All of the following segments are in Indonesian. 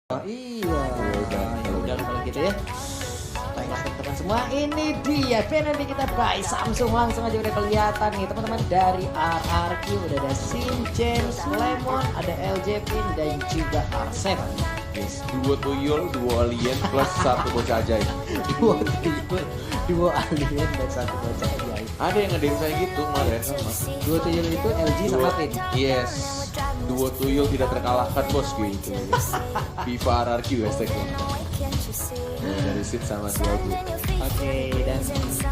Oh iya, udah kalau gitu ya. Baiklah teman-teman semua, ini dia penalti kita by Samsung. Langsung aja udah kelihatan nih teman-teman, dari RRQ udah ada Sin, James, Lemon, ada LJ Pin dan juga R7. Yes, dua tuyul, dua alien plus satu bocah ajaib. dua alien dan satu bocah ajaib. Ada yang ngedem saya gitu kemarin sama. Dua tuyul itu LG sama Pin. Yes, dua tuyul tidak terkalahkan bos gitu. FIFA RRQ hashtagnya. Dari Sid sama si Agu. Oke, dan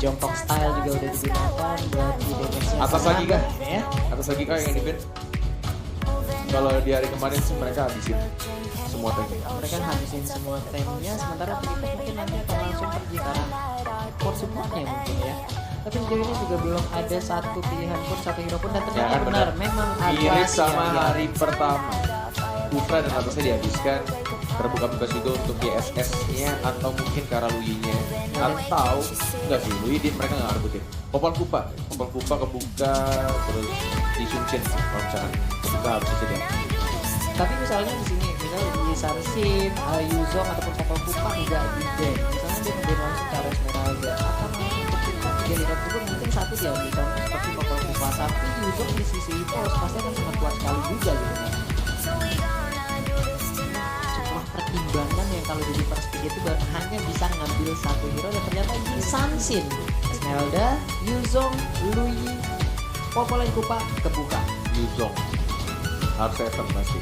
jongkok style juga udah digunakan buat di damage. Atas lagi kah? Ya. Atas lagi kah yang defend? Kalau di hari kemarin sih mereka habisin semua tanknya. Mereka habisin semua tanknya, sementara kita mungkin nanti akan langsung pergi ke arah core supportnya mungkin ya. Tapi sejauh ini juga belum ada satu pilihan pun, satu hero pun, dan ternyata kan, benar memang mirip sama ya. hari pertama. Kufra dan atasnya dihabiskan, terbuka bebas juga untuk GSS-nya atau mungkin Karaluyi-nya, atau enggak sih, Lui mereka nggak rebutin. Popol Kupa kebuka, terus disuncin kalau misalkan kebuka harus sedia. Tapi misalnya di sini, misalnya di Sarsin, Yuzong ataupun Popol Kupa nggak di misalnya dia ngambil langsung ke arah Esmeralda, akan langsung ketika tiga lihat itu mungkin satu diambil contoh seperti Popol Kupa, tapi Yuzong di sisi itu pasti akan sangat kuat sekali juga gitu kan. Pertimbangan yang kalau jadi first pick itu hanya bisa ngambil satu hero, dan ternyata ini Sansin, Esmeralda, Yuzong, Lui, Popol Kupa kebuka. Yuzong, R7 pasti.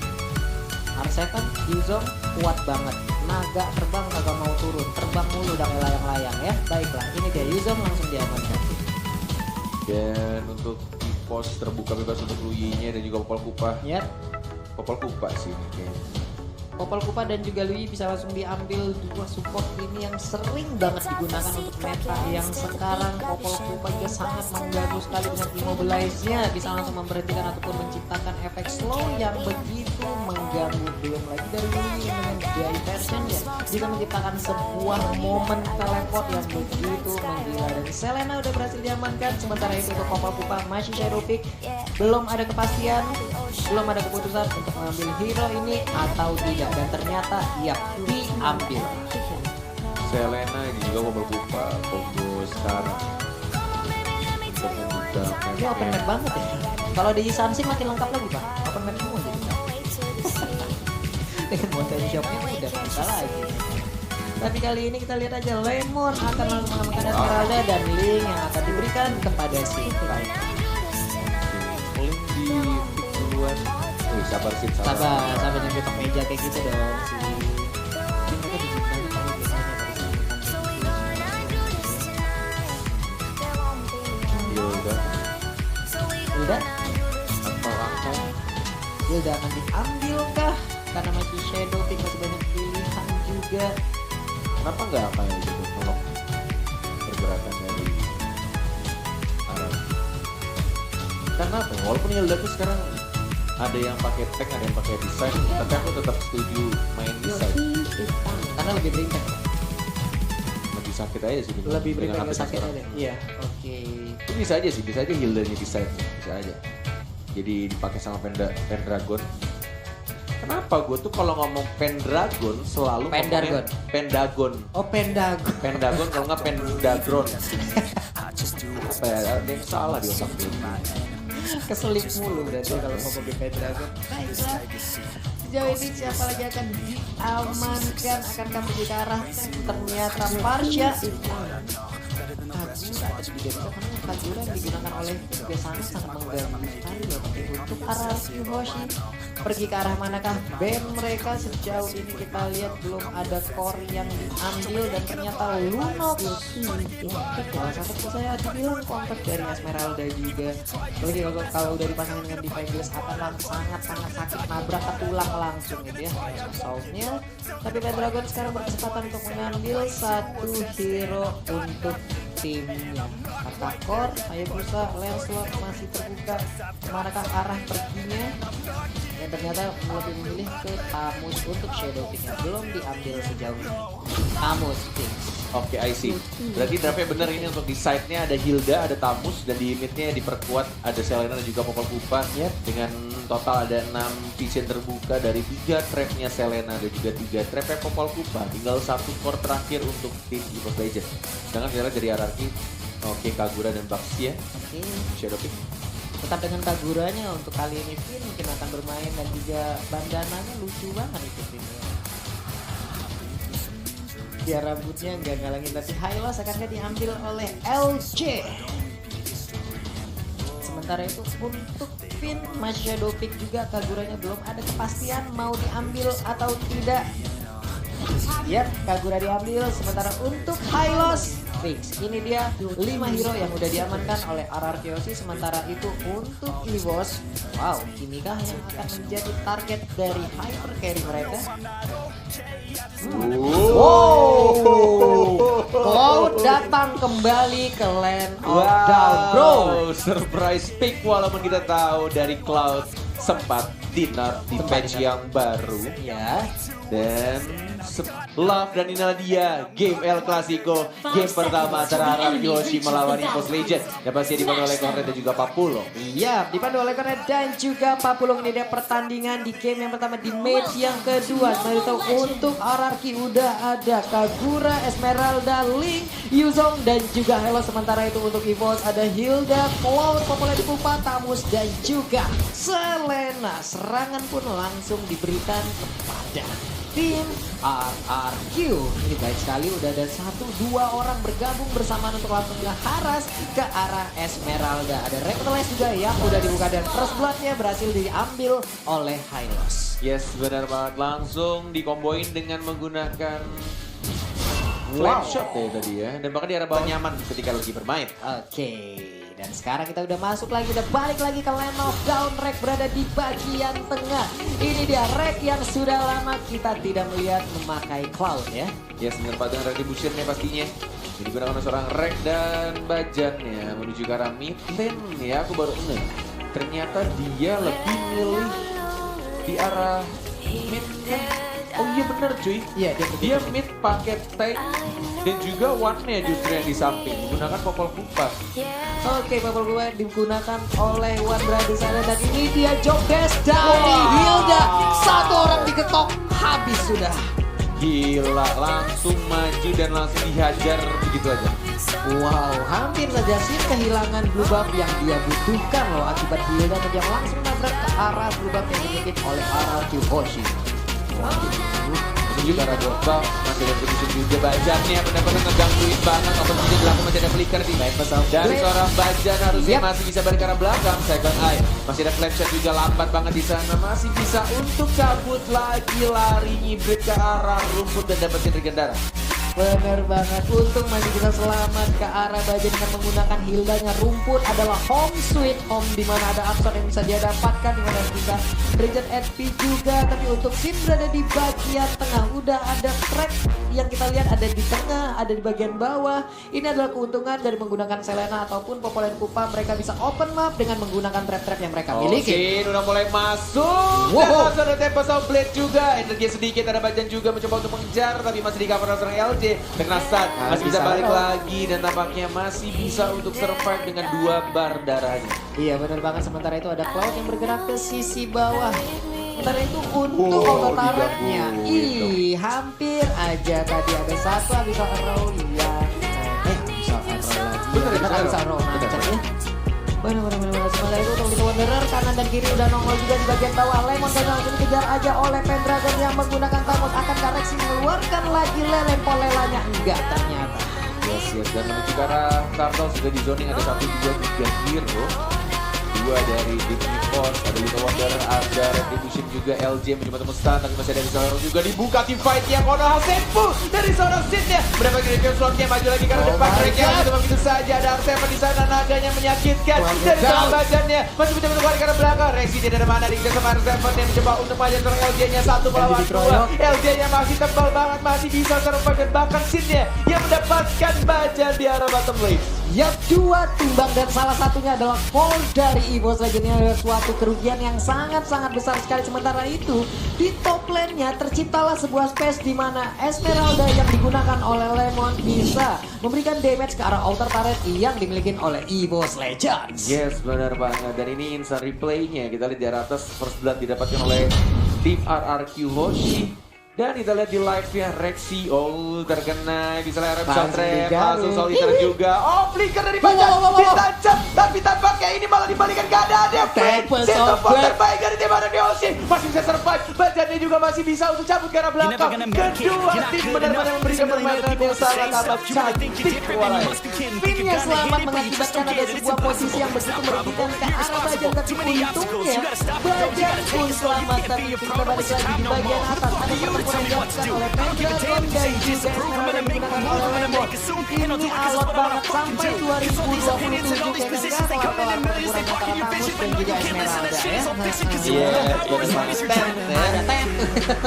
R7, Yuzong kuat banget. Naga terbang kagak mau turun, terbang mulu udah kayak layang-layang ya. Baiklah, ini dia Yuzong langsung diamankan. Dan untuk di pos terbuka bebas untuk Lui-nya dan juga Popol Kupa. Ya. Popol Kupa sih ini kayaknya. Popol Kupa dan juga Lui bisa langsung diambil dua support ini yang sering banget digunakan untuk meta yang sekarang. Popol Kupa juga sangat mengganggu sekali dengan immobilize-nya, bisa langsung memberhentikan ataupun menciptakan efek slow yang begitu mengganggu. Belum lagi dari Lui dengan diversion-nya bisa menciptakan sebuah momen teleport yang begitu menggila. Dan Selena udah berhasil diamankan, sementara itu untuk Popol Kupa masih shadow pick, belum ada kepastian, belum ada keputusan untuk mengambil hero ini atau tidak. Dan ternyata iya diambil. Selena ini juga Popol Kupa combo sekarang untuk membuka Ini open map banget ya. Kalau di Samsung makin lengkap lagi pak, open map semua jadi. Dengan model shopnya udah bisa lagi. Tapi kali ini kita lihat aja Lemon akan langsung mengamankan Esmeralda dan link yang akan diberikan kepada si Prime. Link di pick duluan. Sabar sih, Sabar nyampe pakai meja kayak gitu dong si. Ini mereka dibikin kalau biasanya udah angpau. Udah akan diambil kah? Karena masih shadow pick, masih banyak pilihan juga. Kenapa nggak kayak gitu tolong pergerakan dari arah? Karena apa? Walaupun Hilda tuh sekarang ada yang pakai tank, ada yang pakai desain, tapi aku tetap setuju main desain. Karena lebih berimpact. Lebih sakit aja sih. Lebih berimpact aplikasi sakit sekarang. aja. Iya, oke. Itu bisa aja sih, bisa aja Hildanya desain, bisa aja. Jadi dipakai sama Pendragon. Kenapa gue tuh kalau ngomong Pendragon selalu Pendragon. Pendagon. Oh, Pendagon. Pendagon kalau nggak Pendagron. Apa ya? Ada yang salah di otak gue. Keselip mulu berarti kalau ngomong di Pendragon. Baiklah. Sejauh ini siapa lagi akan diamankan? Akankah pergi ke arah ternyata Marsha? Kagura yang digunakan oleh juga sangat mengganggu sekali ya. Untuk arah Hoshi pergi ke arah manakah band mereka? Sejauh ini kita lihat belum ada core yang diambil, dan ternyata Lunox salah saya dibilang kontak dari Esmeralda juga. Lagi kalau udah dipasangin dengan Defiance akan sangat sakit, nabrak ke tulang langsung gitu ya assault-nya. Tapi Pendragon sekarang berkesempatan untuk mengambil satu hero untuk timnya Katakor, Hayabusa, Lancelot masih terbuka kemanakah arah perginya, dan ternyata lebih memilih ke Tamus untuk Shadow Pick yang belum diambil sejauh ini. Tamus Pick. Oke, I see. Berarti draftnya bener ini untuk di side-nya ada Hilda, ada Tamus, dan di mid-nya diperkuat ada Selena dan juga Popol Vupa. Dengan total ada 6 vision terbuka dari 3 trapnya Selena dan juga 3 trapnya Popol Vupa. Tinggal 1 core terakhir untuk tim EVOS Legends. Sedangkan kita lihat dari hierarki, oke, Kagura dan Baxia, Oke. Shadow Pick. Tetap dengan Kaguranya untuk kali ini Finn mungkin akan bermain, dan juga bandananya lucu banget itu Finn. Dia rambutnya nggak ngalangin, tapi Hylos akan diambil oleh LJ. Sementara itu untuk Finn, Mas Shadow Pick juga Kaguranya belum ada kepastian mau diambil atau tidak. Yap, Kagura diambil. Sementara untuk Hylos fix. Ini dia 5 hero yang udah diamankan oleh RRQC. Sementara itu untuk EVOS, wow, inikah yang akan menjadi target dari hyper carry mereka? Wow, Cloud datang kembali ke Land of Down, bro. Surprise pick walaupun kita tahu dari Cloud sempat dinner di patch yang baru. Ya, Dan Love, dan inilah dia game El Clasico, game pertama antara RRQC melawan EVOS Legends. Dan pasti dibantu oleh Conrad dan juga Papulong. iya, dipandu oleh Konet dan juga Papulong. Ini dia pertandingan di game yang pertama di match yang kedua. Seperti itu untuk RRQ udah ada Kagura, Esmeralda, Link, Yuzong dan juga Hello. Sementara itu untuk EVOS ada Hilda, Cloud, Popolnya di Pupa, Tamus dan juga Selena. Serangan pun langsung diberikan kepada tim RRQ. Ini baik sekali, udah ada 1-2 orang bergabung bersamaan untuk langsung ngeharas ke arah Esmeralda. Ada Revitalize juga yang udah dibuka, dan First Blood-nya berhasil diambil oleh Hylos. Yes, benar banget. Langsung dikomboin dengan menggunakan flat shot ya tadi ya. Dan bahkan di arah bawah nyaman ketika lagi bermain. Oke, dan sekarang kita udah masuk lagi, udah balik lagi ke Land of Down. Rek berada di bagian tengah. Ini dia Rek yang sudah lama kita tidak melihat memakai Cloud ya. Yes, benar Pak, dengan retribution-nya pastinya. Ini digunakan oleh seorang Rek dan Bajannya menuju ke arah mid lane ya. Aku baru ngeh. Ternyata dia lebih milih di arah mid lane. Oh iya bener cuy. Iya, Dia mid pakai tank dan juga one-nya justru yang di samping menggunakan Popol Vupa. Oke, Popol Vupa digunakan oleh One berada sana, dan ini dia job desk dari Hilda. 1 orang diketok, habis sudah. Gila, langsung maju dan langsung dihajar begitu aja. Wow, hampir saja Sin kehilangan blue buff yang dia butuhkan loh akibat Hilda, dan dia langsung nabrak ke arah blue buff yang dimiliki oleh RRQ Hoshi. Menuju ke arah Dota, masih ada retribution juga. Bajannya benar-benar ngegangguin banget. Oposisinya dilakukan, masih ada flicker di dari seorang Bajan, harusnya masih bisa balik ke arah belakang. Second eye, masih ada flash shot juga, lambat banget di sana. Masih bisa untuk cabut lagi, lari nyibrit ke arah rumput dan dapetin Regendara. Bener banget, untung masih bisa selamat ke arah Bajan dengan menggunakan Hildanya. Rumput adalah home sweet home, di mana ada aksen yang bisa dia dapatkan, di mana bisa regen HP juga. Tapi untuk Sin berada di bagian tengah, udah ada trap yang kita lihat ada di tengah, ada di bagian bawah. Ini adalah keuntungan dari menggunakan Selena ataupun Popol dan Pupa. Mereka bisa open map dengan menggunakan trap-trap yang mereka miliki. Oke, udah mulai masuk. Dan langsung ada Tempest of Blade juga. Energi sedikit, ada Bajan juga mencoba untuk mengejar, tapi masih di cover oleh seorang LJ. Kena stun, masih bisa balik lagi, dan tampaknya masih bisa untuk survive dengan 2 bar darahnya. Iya benar banget. Sementara itu ada Cloud yang bergerak ke sisi bawah. Sementara itu untuk auto turretnya, hampir aja tadi ada satu habis arrow yang bisa arrow lagi. Bener, bisa arrow macet ya. Benar. Sementara itu untuk kita Wanderer kanan dan kiri udah nongol juga di bagian bawah. Lemon dan langsung dikejar aja oleh Pendragon yang menggunakan Tamos, akan koreksi mengeluarkan lagi lele polelanya, enggak ternyata. Yes, dan menuju ke arah Turtle sudah di zoning, ada 1, 2, 3 hero. dua dari Disney Force, ada Little Wonder, ada Retribution juga, LJ mencoba temu stun, tapi masih ada di seorang juga dibuka team fight-nya, Konoha Senpu dari seorang Sid-nya, mendapatkan revive slot-nya, maju lagi karena depan track-nya, cuma begitu saja, ada Arseven di sana, naganya menyakitkan, dari seorang bajannya, masih mencoba untuk lari karena belakang, Rexy tidak ada mana, dikejar sama Arseven yang mencoba untuk maju seorang LJ-nya, 1 melawan 2, LJ-nya masih tebal banget, masih bisa survive, dan bahkan Sid-nya yang mendapatkan bajan di arah bottom lane. Yap, 2 tumbang dan salah satunya adalah fall dari EVOS Legend. Ini adalah suatu kerugian yang sangat-sangat besar sekali. Sementara itu, di top lane-nya terciptalah sebuah space di mana Esmeralda yang digunakan oleh Lemon bisa memberikan damage ke arah outer turret yang dimiliki oleh EVOS Legends. Yes, benar banget. Dan ini instant replay-nya. Kita lihat di atas first blood didapatkan oleh tim RRQ Hoshi. Dan kita lihat di live-nya Rexy, terkena, bisa layar bisa trap, langsung soliter juga. Flicker dari Bajan, ditancap, tapi tampaknya ini malah dibalikan keadaannya. Set-top terbaik dari tim RRQ, masih bisa survive, Bajannya juga masih bisa untuk cabut ke arah belakang. Kedua tim benar-benar memberikan permainan yang sangat amat cantik. Pinnya selamat mengakibatkan ada sebuah posisi yang begitu merugikan ke arah Bajan, tapi untungnya Bajan pun selamat. Tapi kita balik lagi di bagian atas, ada pertempuran dilakukan oleh Pendragon dan juga Esmeralda digunakan oleh Lemon. Ini alot banget sampai 2027 kayaknya nggak soal pertempuran antara Tamus dan juga Esmeralda ya. Yes, benar banget.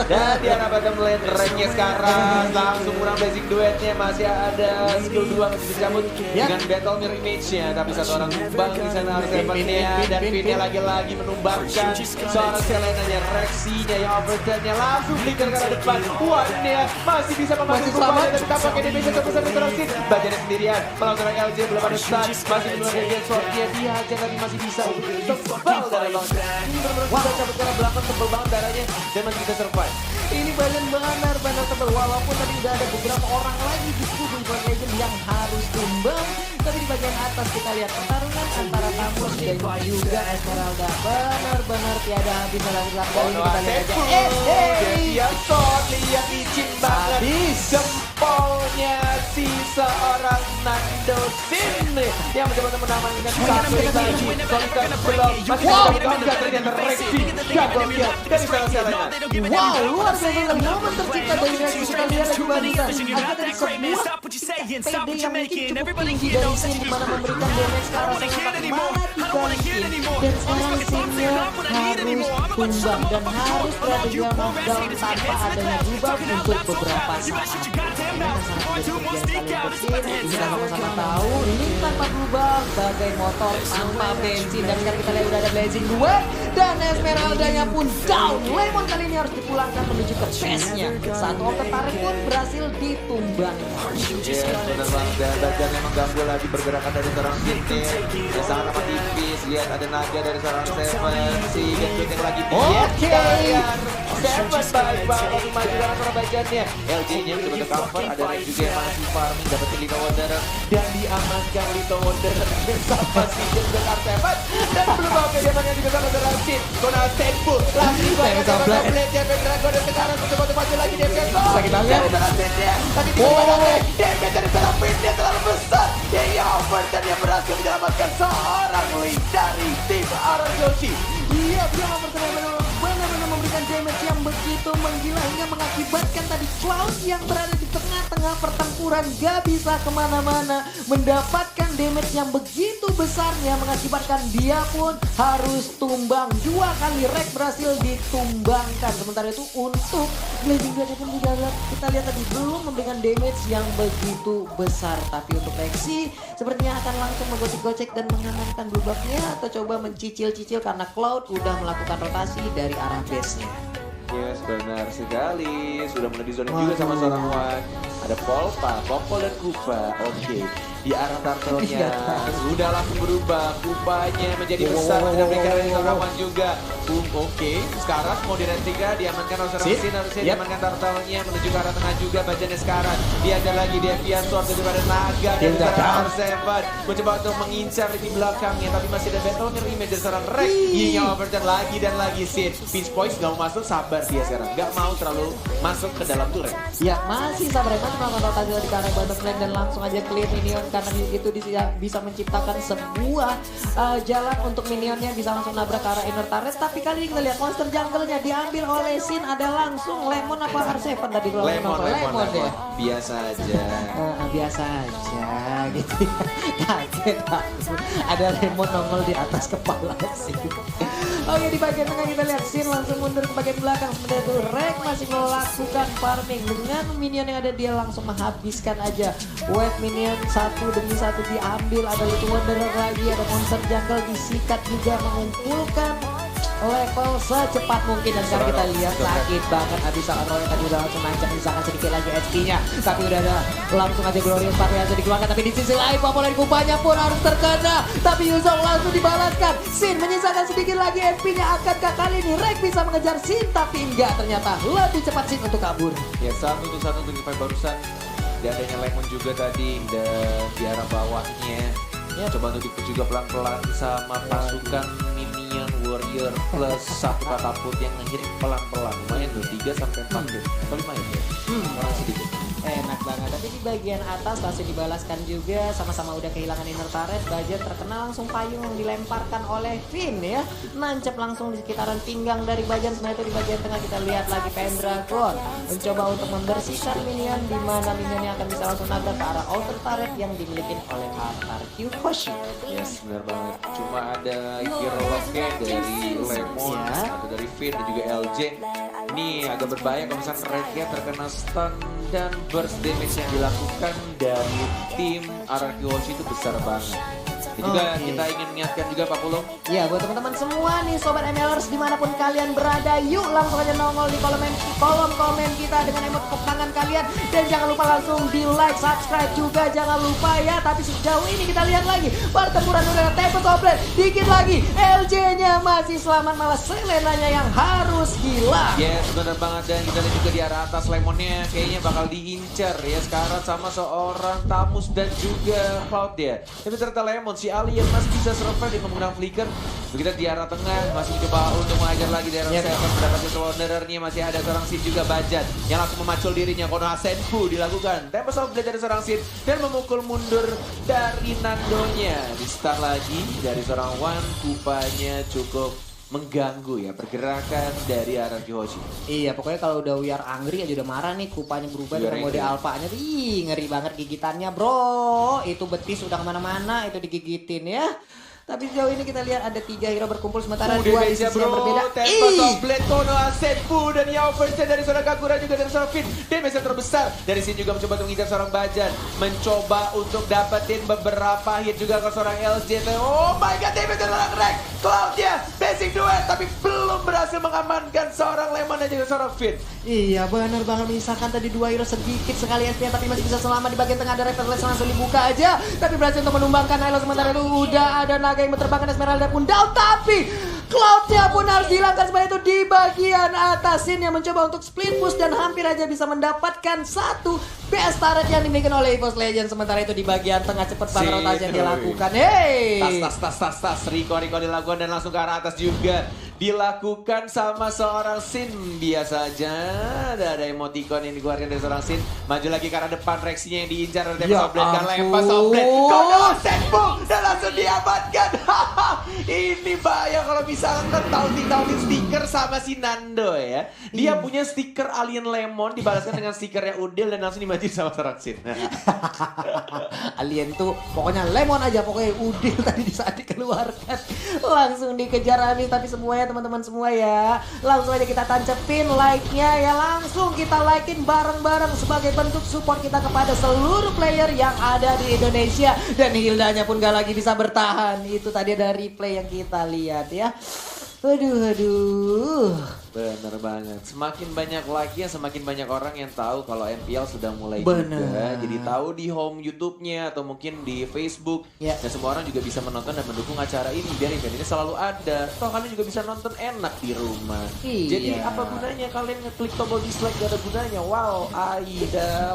Dan di arah bottom lane rank-nya sekarang langsung kurang basic duetnya, masih ada skill 2 masih dicabut dengan battle mirror image-nya, tapi satu orang tumbang di sana Arseven-nya, dan Vin-nya lagi-lagi menumbangkan seorang Selena-nya, Rexy-nya yang overturn-nya langsung flicker ke arah depan. One-nya masih bisa memakai kumpulnya, tapi tampaknya dia bisa sebesar interaksi. Bajannya sendirian melawan LJ, belum ada stun, masih menunggu dia sword-nya, dia aja tapi masih bisa tebal darah banget. Ini benar-benar bisa cabut ke arah belakang, tebal banget darahnya, dan masih bisa survive. Ini Bajan benar-benar tebal, walaupun tadi udah ada beberapa orang lagi di kubu EVOS Legend yang harus tumbang. Tapi di bagian atas kita lihat pertarungan antara Tamus dan juga Esmeralda benar-benar tiada habis dalam kali ini. Kita lihat aja. Dia shot, lihat licin banget. Jempolnya si seorang Nando Sin yang mencoba untuk mengamankan satu lagi. Soliter belum, masih bisa ternyata Rexy gagal kill dari Selena. Wow, luar biasa momen tercipta dari Rexy. Kita lihat lagi barisan. Ada dari sebuah PD yang mungkin cukup tinggi dari Sin, dimana memberikan damage ke arah senjata mana dibalikin. Dan sekarang Sinnya harus tumbang dan harus berada di knockdown tanpa adanya buff untuk beberapa saat. Ini kan sangat tidak sekali untuk Sin. Kita sama-sama tahu ini tanpa buff bagai motor tanpa bensin. Dan sekarang kita lihat udah ada blazing 2 dan Esmeraldanya pun down. Lemon kali ini harus dipulangkan menuju ke base-nya. Satu outer turret pun berhasil ditumbang. Yes, benar banget. Dan Bajan memang ganggu lagi pergerakan dari seorang Sintin yang sangat amat tipis. Lihat ada naga dari seorang Seven, si Gendut yang lagi Seven baik banget untuk maju ke arah Bajannya. LJ-nya mencoba untuk cover, ada Ren juga yang masih farming, dapetin Little Wanderer dan diamankan Little Wanderer bersama si Gendut Arseven. Dan belum oke, dia menang juga sama seorang Sin. Konoha Senpu lagi banget sama Blade-nya Pendragon dan sekarang mencoba untuk maju lagi dia kesel. Sakit banget. Tapi tiba-tiba damage dari seorang Vin-nya terlalu besar. Dia overturn yang berhasil menyelamatkan seorang lead dari tim RRQ. Iya, dia benar-benar memberikan damage yang begitu menggila hingga mengakibatkan tadi Cloud yang berada di tengah-tengah pertempuran gak bisa kemana-mana, mendapatkan damage yang begitu besarnya mengakibatkan dia pun harus tumbang. 2 kali Rek berhasil ditumbangkan. Sementara itu untuk Blazing Blade pun kita lihat tadi belum memberikan damage yang begitu besar. Tapi untuk Rexy sepertinya akan langsung menggocek-gocek dan mengamankan blue buff-nya atau coba mencicil-cicil karena Cloud udah melakukan rotasi dari arah base-nya. Yes, benar sekali. Sudah mulai di zona juga sama seorang Wan. Ada Polpa, Popol dan Kupa. Oke, di arah turtle-nya sudah langsung berubah. Kupanya menjadi besar dan memberikan seorang Wan juga. Oke, sekarang mau direntiga, diamankan oleh seorang Sin. Harusnya diamankan turtle-nya menuju ke arah tengah juga. Bajannya sekarang diajar lagi Devian Sword daripada naga dan seorang Seven mencoba untuk mengincar di belakangnya, tapi masih ada battle mirror image dari seorang Rex. Yang overturn lagi dan lagi Sin. Pinch Poise gak mau masuk, sabar dia sekarang, gak mau terlalu masuk ke dalam turret. Ya masih sabar, masih melakukan rotasi dari arah bottom lane dan langsung aja clear minion karena itu bisa menciptakan sebuah jalan untuk minionnya bisa langsung nabrak ke arah inner turret. Tapi kali ini kita lihat monster jungle-nya diambil oleh Sin, ada langsung Lemon apa R7 tadi bilang Lemon ya. Biasa aja. Biasa aja gitu ya. Kaget aku. Ada Lemon nongol di atas kepala Sin. Oke, di bagian tengah kita lihat Sin langsung mundur ke bagian belakang. Sementara itu Rek masih melakukan farming dengan minion yang ada, dia langsung menghabiskan aja wave minion satu demi satu diambil. Ada Little Wanderer lagi, ada monster jungle disikat juga mengumpulkan level secepat mungkin. Dan sekarang kita lihat sakit banget habis Roy tadi udah langsung nancap, misalkan sedikit lagi HP-nya, tapi udah ada langsung aja Glorious Patriarch dikeluarkan. Tapi di sisi lain populer kupanya pun harus terkena, tapi Yuzong langsung dibalaskan. Sin menyisakan sedikit lagi HP-nya. Akankah kali ini Rek bisa mengejar Sin? Tapi enggak, ternyata lebih cepat Sin untuk kabur. Ya, satu untuk revive barusan. Dan adanya Lemon juga tadi dan di arah bawahnya. Ya, coba untuk dikit juga pelan-pelan sama pasukan minion warrior plus satu katapult yang ngirim pelan-pelan. Lumayan tuh 3 sampai 4 hit. Atau 5 hit ya? Sedikit. Enak banget, tapi di bagian atas langsung dibalaskan juga, sama-sama udah kehilangan inner turret. Bajan terkena langsung payung yang dilemparkan oleh Finn ya, nancep langsung di sekitaran pinggang dari Bajan. Sebenarnya itu di bagian tengah kita lihat lagi Pendragon mencoba untuk membersihkan minion, di mana minionnya akan bisa langsung nabrak ke arah outer turret yang dimiliki oleh RRQ Hoshi. Yes, benar banget. Cuma ada hero lock-nya dari Lemon, atau dari Finn dan juga LJ. Ini agak berbahaya kalau misalnya Rednya terkena stun dan burst damage yang dilakukan dari tim RRQ Hoshi itu besar banget. Dan juga kita ingin mengingatkan juga Pak Pulung. Ya, buat teman-teman semua nih Sobat MLers dimanapun kalian berada, yuk langsung aja nongol di kolom komen kita dengan emot tepuk tangan kalian. Dan jangan lupa langsung di like, subscribe juga jangan lupa ya. Tapi sejauh ini kita lihat lagi pertempuran udara Tempest of Blade. Dikit lagi LJ-nya masih selamat, malah Selenanya yang harus hilang. Yes, benar banget. Dan kita lihat juga di arah atas Lemonnya kayaknya bakal diincar ya sekarang sama seorang Tamus dan juga Cloud ya. Tapi ternyata Lemon si Alien masih bisa survive dengan menggunakan flicker. Begitu di arah tengah masih coba untuk mengajar lagi dari arah Seven, mendapatkan Wanderer-nya. Masih ada seorang Sid juga Bajan yang langsung memacul dirinya. Kono Senpu dilakukan Tempest of Blade dari seorang Sid dan memukul mundur dari Nandonya. Di start lagi dari seorang Wan, kupanya cukup mengganggu ya pergerakan dari RRQ Hoshi. Iya, pokoknya kalau udah We Are Angry aja udah marah nih, kupanya berubah dengan mode alfanya. Ih, ngeri banget gigitannya bro. Itu betis udah kemana-mana, itu digigitin ya. Tapi sejauh ini kita lihat ada 3 hero berkumpul sementara 2 di sisi yang berbeda. Tempest of Blade, Kono Senpu dan Yao First dari seorang Kakura juga dari seorang Finn. Damage yang terbesar dari sini juga mencoba untuk mengincar seorang Bajan. Mencoba untuk dapetin beberapa hit juga ke seorang LJ. Oh my god, damage dari seorang Rek. Cloud-nya basic duet tapi belum berhasil mengamankan seorang Lemon dan juga seorang Finn. Iya benar banget, misalkan tadi 2 hero sedikit sekali SP tapi masih bisa selamat. Di bagian tengah ada Reverse langsung dibuka aja. Tapi berhasil untuk menumbangkan Hilo, sementara itu udah ada naga yang berterbangan, Esmeralda pun down. Tapi Cloud-nya pun harus dihilangkan. Sebenarnya itu di bagian atas Sin yang mencoba untuk split push dan hampir aja bisa mendapatkan satu PS turret yang dimiliki oleh EVOS Legend. Sementara itu di bagian tengah cepet banget rotasi yang dilakukan. Hey, tas Riko dilakukan dan langsung ke arah atas juga dilakukan sama seorang Sin. Biasa aja ada emoticon yang dikeluarkan dari seorang Sin. Maju lagi ke arah depan, Rexinya yang diincar oleh Tempest of Blade. Tempest of Blade Kono Senpu dan langsung diamankan. Ini bahaya kalau misalkan tahu-tahu stiker sama si Nando ya. Dia punya stiker Alien Lemon dibalaskan dengan stikernya Udil dan langsung dimatiin sama seorang Sin. Alien tuh pokoknya Lemon aja, pokoknya Udil tadi di saat dikeluarkan langsung dikejar habis. Tapi semuanya teman-teman semua ya, langsung aja kita tancepin like-nya ya, langsung kita like-in bareng-bareng sebagai bentuk support kita kepada seluruh player yang ada di Indonesia. Dan Hildanya pun gak lagi bisa bertahan. Itu tadi ada replay yang kita lihat ya. Aduh. Bener banget. Semakin banyak like-nya, semakin banyak orang yang tahu kalau MPL sudah mulai Bener. juga. Jadi tahu di home YouTube-nya atau mungkin di Facebook. Ya. Dan semua orang juga bisa menonton dan mendukung acara ini. Biar event ini selalu ada. Toh kalian juga bisa nonton enak di rumah. Iya. Jadi apa gunanya kalian ngeklik tombol dislike, gak ada gunanya. Wow, Aida,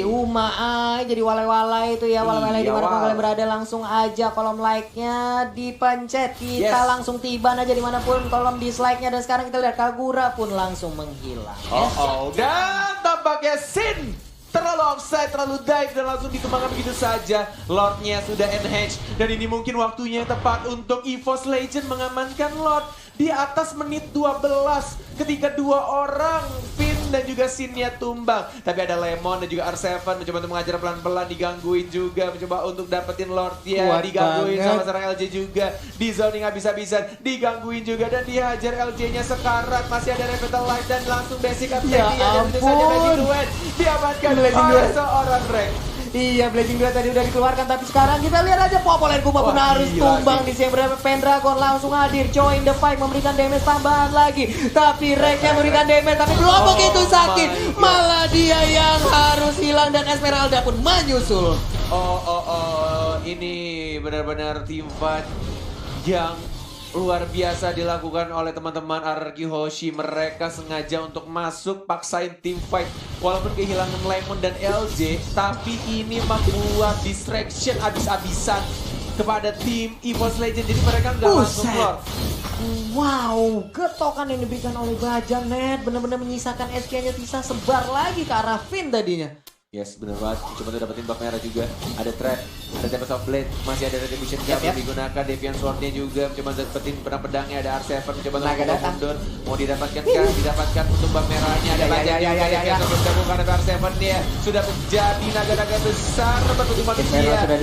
Uma Ai, jadi walai-walai itu ya, walai-walai Iya, di mana wow. kalian berada, langsung aja kolom like-nya dipencet, kita langsung tiba aja dimanapun kolom dislike-nya. Dan sekarang kita lihat Kagura pun langsung menghilang. Dan tampaknya Sin terlalu offside, terlalu dive dan langsung ditumbangkan begitu saja. Lordnya sudah enhance dan ini mungkin waktunya yang tepat untuk EVOS Legend mengamankan Lord di atas menit 12 ketika dua orang Finn dan juga Sin-nya tumbang. Tapi ada Lemon dan juga R7 mencoba untuk mengajar pelan-pelan, digangguin juga, mencoba untuk dapetin Lord-nya, digangguin sama serang LJ juga, di zoning habis-habisan, digangguin juga dan dihajar LJ-nya sekarat. Masih ada Revitalize dan langsung basic attack dia dan tentu saja Blazing Duet diamankan oleh seorang Rek. Iya, Blazing Duet tadi udah dikeluarkan, tapi sekarang kita lihat aja Popolen Kupa pun harus tumbang di sini. Berapa Pendragon langsung hadir, join the fight, memberikan damage tambahan lagi. Tapi Reknya memberikan damage, tapi belum begitu sakit. Malah dia yang harus hilang dan Esmeralda pun menyusul. Ini benar-benar team fight yang luar biasa dilakukan oleh teman-teman RRQ Hoshi. Mereka sengaja untuk masuk, paksain team fight. Walaupun kehilangan Lemon dan LJ, tapi ini membuat distraction abis-abisan kepada tim EVOS Legend. Jadi mereka nggak langsung keluar. Wow, getokan yang diberikan oleh Bajan Net benar-benar menyisakan SK-nya bisa sebar lagi ke arah Finn tadinya. Yes, bener banget. Coba tuh dapetin buff merah juga. Ada trap, ada Tempest of Blade, masih ada Retribution Gap yang digunakan. Deviant Sword-nya juga mencoba dapetin pedang-pedangnya. Ada R7 mencoba untuk mundur. Mau didapatkan kah? Didapatkan untuk buff merahnya. Ada Bajan juga. Deviant Sword bergabung karena R7 dia sudah menjadi naga-naga besar berbentuk manusia.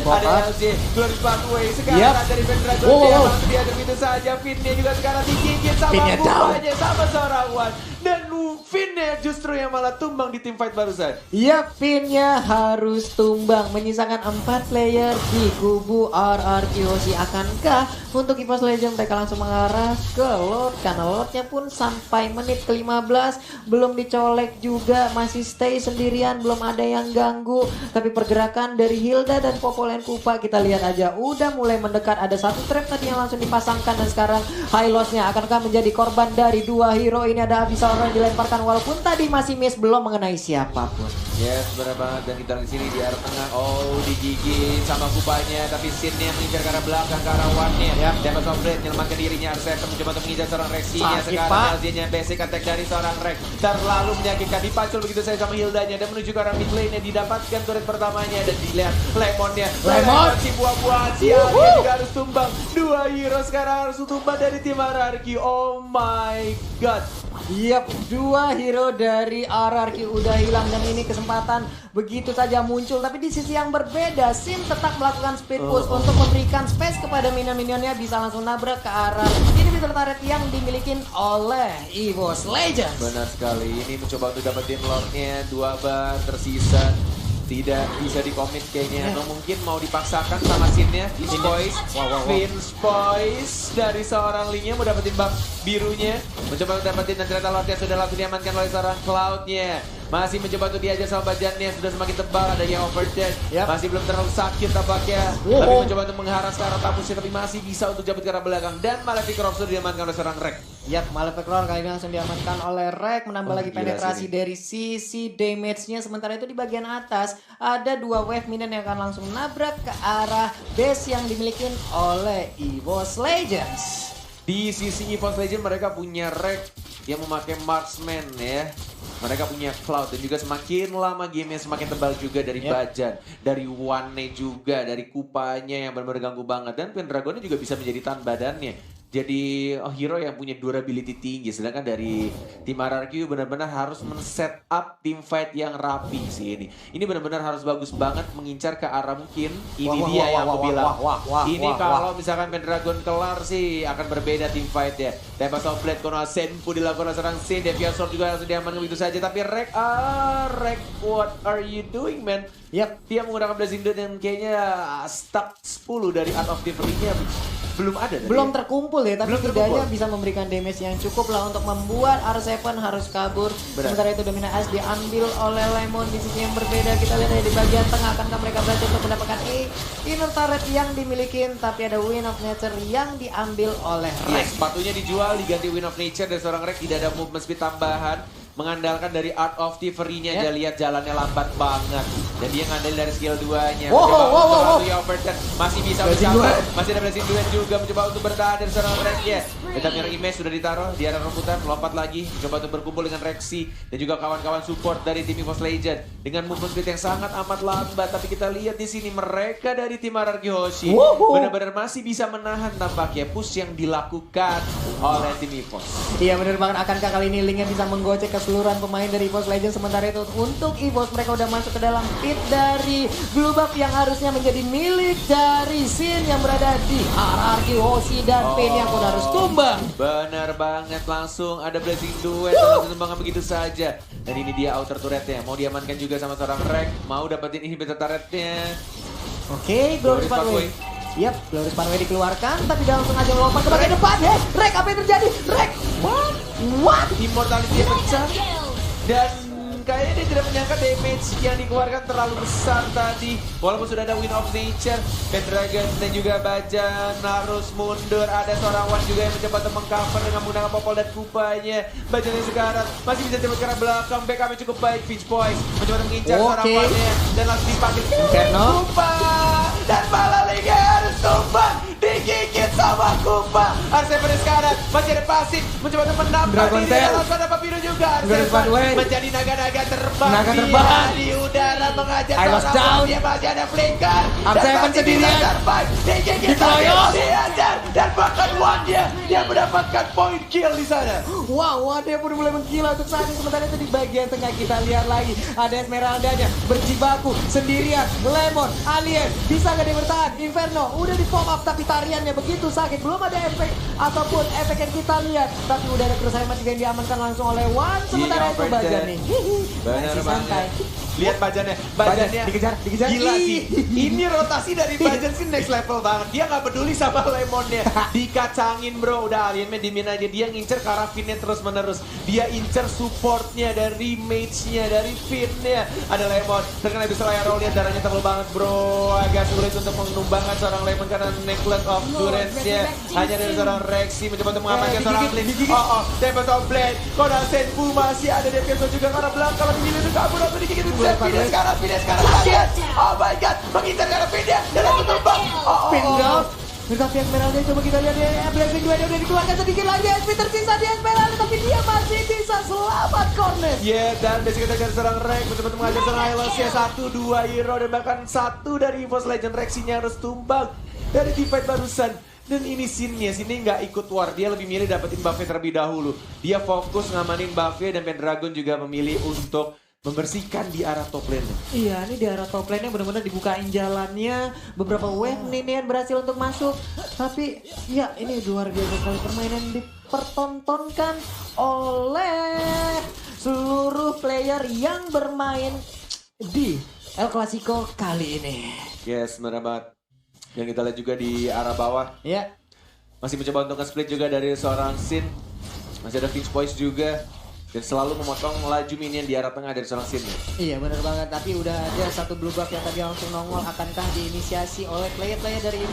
Ada LJ, Glorious Pathway. Sekarang dari Pendragon dia langsung diajar begitu saja. Finn-nya juga sekarang digigit sama bukanya, sama seorang One. Dan Finn-nya justru yang malah tumbang di team fight barusan. Iya, Finn-nya harus tumbang, menyisakan 4 player di kubu RRQ Hoshi. Akankah untuk EVOS Legend mereka langsung mengarah ke Lord? Karena Lordnya pun sampai menit ke-15 belum dicolek juga, masih stay sendirian, belum ada yang ganggu. Tapi pergerakan dari Hilda dan Popolen Kupa kita lihat aja udah mulai mendekat. Ada satu trap tadi yang langsung dipasangkan dan sekarang high loss-nya akankah menjadi korban dari dua hero ini? Ada Abyssal orang dilemparkan walaupun tadi masih miss, belum mengenai siapapun. Yes, benar banget. Dan kita di sini di arah tengah. Oh, digigit sama Kupanya, tapi Sin-nya mengincar ke arah belakang, ke arah One-nya. Tempest of Blade menyelamatkan dirinya. R7 mencoba untuk mengincar seorang Rexy-nya. Sekarang LJ-nya basic attack dari seorang Rex. Terlalu menyakitkan, dipacul begitu saja sama Hildanya dan menuju ke arah mid lane-nya. Didapatkan turret pertamanya dan dilihat Lemon-nya. Lemon si buah-buahan sial, dia juga harus tumbang. Dua hero sekarang harus tumbang dari tim RRQ. Oh my god. Yap, dua hero dari RRQ udah hilang dan ini kesempatan begitu saja muncul. Tapi di sisi yang berbeda, Sin tetap melakukan speed push untuk memberikan space kepada minion-minionnya, bisa langsung nabrak ke arah inhibitor turret yang dimiliki oleh EVOS Legends. Benar sekali, ini mencoba untuk dapetin Lord-nya, 2 bar tersisa. Tidak bisa dikomit kayaknya, atau mungkin mau dipaksakan sama Sin-nya. Vince Boys dari seorang Ling-nya mau dapetin buff birunya, mencoba untuk dapetin dan ternyata Lord-nya sudah langsung diamankan oleh seorang Cloud-nya. Masih mencoba untuk diajar sama Bajannya, sudah semakin tebal, ada yang overdead. Masih belum terlalu sakit tampaknya, tapi mencoba untuk mengharas ke arah Tapusnya, tapi masih bisa untuk jabut ke arah belakang. Dan Malefic Rock sudah diamankan oleh seorang Rek. Yap, Malefic Roar kali ini langsung diamankan oleh Rek, menambah lagi penetrasi dari sisi damage-nya. Sementara itu di bagian atas ada 2 wave minion yang akan langsung nabrak ke arah base yang dimiliki oleh EVOS Legends. Di sisi EVOS Legends mereka punya Rek yang memakai marksman ya. Mereka punya Cloud dan juga semakin lama gamenya semakin tebal juga dari Bajan, dari One juga, dari Kupanya yang benar-benar ganggu banget. Dan Pendragonnya juga bisa menjadi tahan badannya. Jadi hero yang punya durability tinggi. Sedangkan dari tim RRQ benar-benar harus men-set up tim fight yang rapi sih ini. Ini benar-benar harus bagus banget mengincar ke arah mungkin. Ini dia yang aku bilang. Ini kalau misalkan Pendragon kelar sih akan berbeda tim fight ya. Tempest of Blade, Konoha Senpu dilakukan oleh seorang Sin. Deviant Sword juga langsung diamankan begitu saja. Tapi Rek, what are you doing man? Yap, dia menggunakan Blazing Duet yang kayaknya stuck 10 dari Art of Differing-nya. Belum ada. Belum terkumpul ya, tapi setidaknya bisa memberikan damage yang cukup lah untuk membuat R7 harus kabur. Sementara itu Domina Ash diambil oleh Lemon di sisi yang berbeda. Kita lihat di bagian tengah, akankah mereka berhasil untuk mendapatkan inner turret yang dimiliki, tapi ada Wind of Nature yang diambil oleh Rek. Sepatunya dijual, diganti Wind of Nature dari seorang Rek, tidak ada movement speed tambahan. mengandalkan dari Art of Thievery-nya. Dia lihat jalannya lambat banget. Dan dia ngandelin dari skill 2-nya. Wow. Masih bisa bersama. Masih ada blessing duet juga mencoba untuk bertahan dari seorang Rex-nya. Tetap mirror image sudah ditaruh di arah rebutan, lompat lagi, mencoba untuk berkumpul dengan Rexy dan juga kawan-kawan support dari tim EVOS Legend dengan movement speed yang sangat amat lambat. Tapi kita lihat di sini mereka dari tim Ararki Hoshi benar-benar masih bisa menahan tampaknya push yang dilakukan oleh tim EVOS. Iya bener banget, akankah kali ini Linknya bisa menggocek keseluruhan pemain dari EVOS Legends. Sementara itu untuk EVOS mereka udah masuk ke dalam pit dari Blue Buff yang harusnya menjadi milik dari Sin yang berada di Ararki Hoshi dan Pain yang pun harus tumbang. Benar banget, langsung ada blessing duet langsung tumbang begitu saja. Dan ini dia outer turretnya, mau diamankan juga sama seorang Rex, mau dapetin inhibitor turretnya. Oke, Glorious Pathway. Yap, Glorious Pathway dikeluarkan, tapi dia langsung aja melompat ke bagian depan. Rek, apa yang terjadi? Rek, what? Immortality pecah. Dan kayaknya dia tidak menyangka damage yang dikeluarkan terlalu besar tadi. Walaupun sudah ada Wind of Nature, Pendragon dan juga Bajan harus mundur. Ada seorang Wan juga yang mencoba untuk mengcover dengan menggunakan popol dan kupanya. Bajan yang sekarang masih bisa cepet ke arah belakang. Backup yang cukup baik, Peach Boys mencoba mengincar seorang Wannya dan langsung dipanggil Kupa. Dan malah Liga harus tumbang, digigit sama Kupa. Arseven sekarang masih ada pasif, mencoba untuk menambah diri. Langsung ada Papiro juga. Arseven menjadi naga-naga terbang. Dia di udara mengajar seorang. Dia masih ada flicker. Arseven sendirian. Dikeroyok. Diajar. Dan bahkan Wan-nya yang mendapatkan point kill di sana. Wow, Wan-nya pun mulai menggila untuk saat ini. Sementara itu di bagian tengah kita lihat lagi. Ada Esmeralda-nya berjibaku sendirian. Lemon, Alien, bisa gak dia bertahan? Inferno udah di pop up tapi tariannya begitu sakit. Belum ada efek ataupun efek yang kita lihat. Tapi udah ada kerusakan mati yang diamankan langsung oleh Wan. Sementara itu Bajan nih. Benar banget. Lihat Bajannya dikejar. Gila sih. Ini rotasi dari Bajan sih next level banget. Dia nggak peduli sama Lemonnya. Dikacangin bro. Udah aliennya dimin aja. Dia ngincer Karafinnya terus menerus. Dia incer supportnya dari mage-nya, dari Finnya. Ada Lemon. Terkena bisa layar roll. Lihat darahnya terlalu banget bro. Agak sulit untuk menumbangkan seorang Lemon karena Necklace of Durance-nya hanya dari seorang Rexy mencoba untuk mengamankan seorang Blade. Tempest of Blade. Kodan Senpu masih ada DPS juga karena belakang lagi gini tuh kabur atau digigit. Pindah sekarang kaget. Oh my god, mengincar karena pindah dan aku tumbang. Pindah. Tapi Esmeralda coba kita lihat ya, blessing gue udah dikeluarkan sedikit lagi. SP tersisa di Esmeralda tapi dia masih bisa selamat corner. Dan basic kita dari seorang Rex mencoba mengajar seorang Hylos-nya 1-2 hero dan bahkan 1 dari EVOS Legend. Rexy-nya harus tumbang dari teamfight barusan. Dan ini Sin-nya, Sin-nya nggak ikut war, dia lebih milih dapetin buff-nya terlebih dahulu. Dia fokus ngamanin buff-nya dan Pendragon juga memilih untuk membersihkan di arah top lane. Iya, ini di arah top lane-nya benar-benar dibukain jalannya. Beberapa wave Ninian berhasil untuk masuk. Tapi ya ini luar biasa sekali permainan dipertontonkan oleh seluruh player yang bermain di El Clasico kali ini. Yes, benar banget. Dan kita lihat juga di arah bawah. Ya. Masih mencoba untuk nge-split juga dari seorang Sin. Masih ada Finch Boys juga. Dan selalu memotong laju minion di arah tengah dari seorang Sin. Iya benar banget, tapi udah ada satu blue buff yang tadi langsung nongol. Akankah diinisiasi oleh player-player dari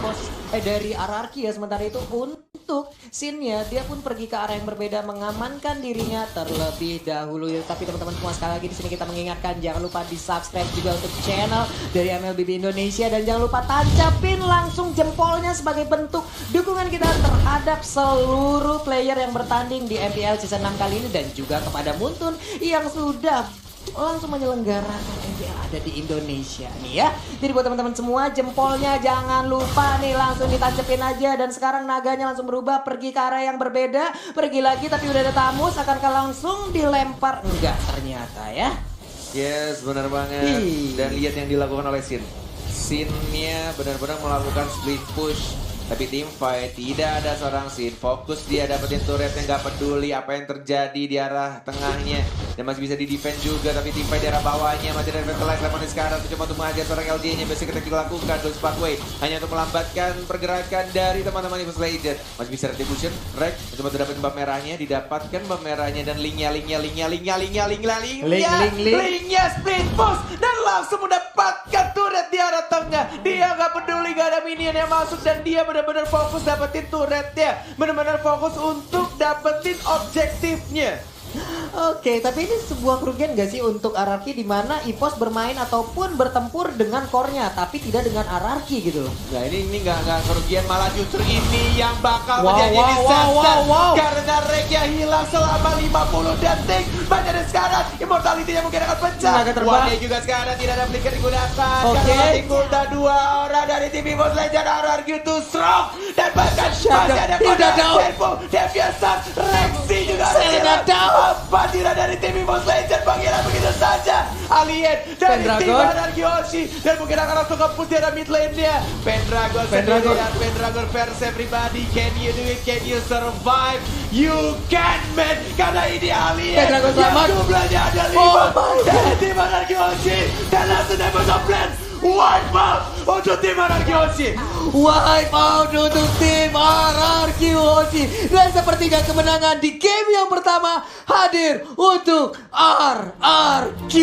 dari Ararki ya. Sementara itu untuk Sin-nya, dia pun pergi ke arah yang berbeda, mengamankan dirinya terlebih dahulu. Tapi teman-teman semua, sekali lagi di sini kita mengingatkan, jangan lupa di subscribe juga untuk channel dari MLBB Indonesia. Dan jangan lupa tancapin langsung jempolnya sebagai bentuk dukungan kita terhadap seluruh player yang bertanding di MPL Season 6 kali ini. Dan juga kepada Muntun yang sudah langsung menyelenggarakan MPL ada di Indonesia nih ya. Jadi buat teman-teman semua, jempolnya jangan lupa nih langsung ditancepin aja. Dan sekarang naganya langsung berubah, pergi ke arah yang berbeda. Pergi lagi tapi udah ada tamus, akankah langsung dilempar? Enggak ternyata ya. Yes, benar banget. Dan lihat yang dilakukan oleh Sin. Sin-nya benar-benar melakukan split push. Tapi tim fight tidak ada seorang Sin, fokus dia dapetin turret yang gak peduli apa yang terjadi di arah tengahnya. Dan masih bisa di defend juga, tapi tim fight di arah bawahnya masih ada Revitalize. Lemon sekarang mencoba untuk mengajar seorang LJ-nya, basic attack dilakukan, Dodge Pathway hanya untuk melambatkan pergerakan dari teman-teman EVOS Legend. Masih bisa retribution, Rek mencoba untuk dapetin buff merahnya, didapatkan buff merahnya dan linknya split push dan langsung mendapatkan turret di arah tengah. Dia gak peduli gak ada minion yang masuk dan dia benar-benar fokus dapetin turretnya, benar-benar fokus untuk dapetin objektifnya. Oke, tapi ini sebuah kerugian gak sih untuk RRQ di mana EVOS bermain ataupun bertempur dengan core-nya, tapi tidak dengan RRQ gitu loh. Nah ini nggak kerugian, malah justru ini yang bakal Wow, menjadi wow, disaster. wow. Karena Rekya hilang selama 50 detik. Banyak dari sekarang, immortality-nya mungkin akan pecah. Naga terbang. Wanya juga sekarang tidak ada flicker digunakan. Oke. Karena mati kulta 2 orang dari tim EVOS Legend RRQ too strong. Dan bahkan masih ada Tidak down. Tempo, Deviasan, Rexy juga ada Selena hilang. down. Apa tidak dari tim EVOS Legend panggilan begitu saja. Alien dari tim Pendragon. RRQ Oshi. Dan mungkin akan langsung ke push dari mid lane-nya. Pendragon sendirian, Pendragon versus everybody. Can you do it? Can you survive? You can, man. Karena ini alien Pendragon selamat. yang jumlahnya ada 5 Oh my dari tim RRQ Oshi. Dan langsung dapat plan wipe out untuk tim RRQ Oshi. Wipe out untuk tim RRQ Oshi. Dan sepertinya kemenangan di game yang pertama hadir untuk RRQ.